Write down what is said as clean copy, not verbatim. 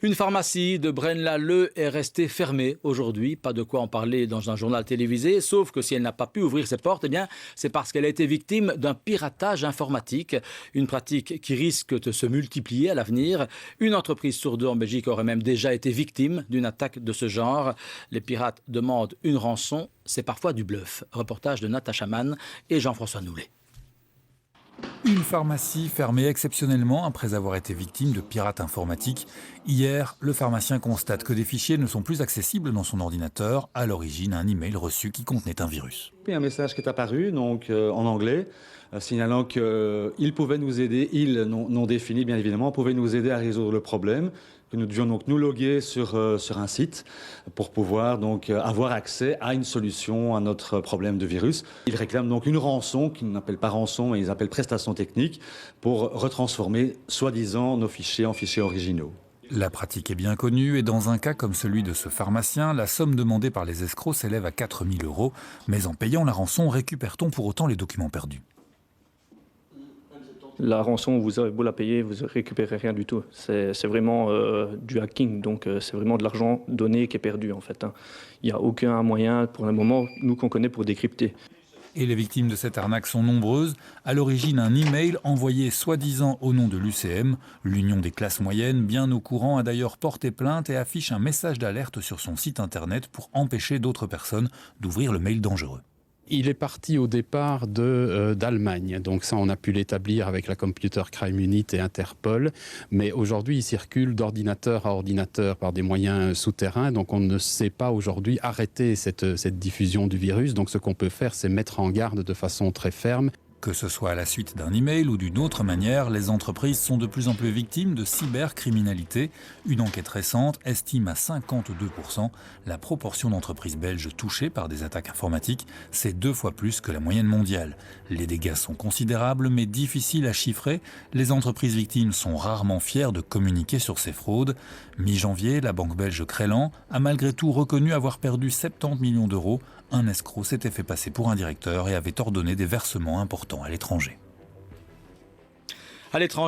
Une pharmacie de Braine-l'Alleud est restée fermée aujourd'hui. Pas de quoi en parler dans un journal télévisé, sauf que si elle n'a pas pu ouvrir ses portes, eh bien, c'est parce qu'elle a été victime d'un piratage informatique. Une pratique qui risque de se multiplier à l'avenir. Une entreprise sur deux en Belgique aurait même déjà été victime d'une attaque de ce genre. Les pirates demandent une rançon. C'est parfois du bluff. Reportage de Natacha Mann et Jean-François Noulet. Une pharmacie fermée exceptionnellement après avoir été victime de pirates informatiques. Hier, le pharmacien constate que des fichiers ne sont plus accessibles dans son ordinateur. À l'origine, un email reçu qui contenait un virus. Il y a un message qui est apparu en anglais, signalant qu'il pouvait nous aider, il non défini bien évidemment, pouvait nous aider à résoudre le problème, que nous devions donc nous loguer sur un site pour pouvoir donc avoir accès à une solution à notre problème de virus. Ils réclament donc une rançon, qu'ils n'appellent pas rançon, mais ils appellent prestation technique, pour retransformer soi-disant nos fichiers en fichiers originaux. La pratique est bien connue et dans un cas comme celui de ce pharmacien, la somme demandée par les escrocs s'élève à 4 000 €. Mais en payant la rançon, récupère-t-on pour autant les documents perdus ? La rançon, vous aurez beau la payer, vous ne récupérez rien du tout. C'est vraiment du hacking, donc c'est vraiment de l'argent donné qui est perdu en fait. Il n'y a aucun moyen pour le moment, nous qu'on connaît, pour décrypter. Et les victimes de cette arnaque sont nombreuses. À l'origine, un email envoyé soi-disant au nom de l'UCM. L'Union des classes moyennes, bien au courant, a d'ailleurs porté plainte et affiche un message d'alerte sur son site internet pour empêcher d'autres personnes d'ouvrir le mail dangereux. Il est parti au départ d'Allemagne, donc ça on a pu l'établir avec la Computer Crime Unit et Interpol, mais aujourd'hui il circule d'ordinateur à ordinateur par des moyens souterrains, donc on ne sait pas aujourd'hui arrêter cette diffusion du virus, donc ce qu'on peut faire c'est mettre en garde de façon très ferme. Que ce soit à la suite d'un email ou d'une autre manière, les entreprises sont de plus en plus victimes de cybercriminalité. Une enquête récente estime à 52% la proportion d'entreprises belges touchées par des attaques informatiques. C'est 2 fois plus que la moyenne mondiale. Les dégâts sont considérables mais difficiles à chiffrer. Les entreprises victimes sont rarement fières de communiquer sur ces fraudes. Mi-janvier, la banque belge Crélan a malgré tout reconnu avoir perdu 70 millions d'euros. Un escroc s'était fait passer pour un directeur et avait ordonné des versements importants à l'étranger. À l'étranger.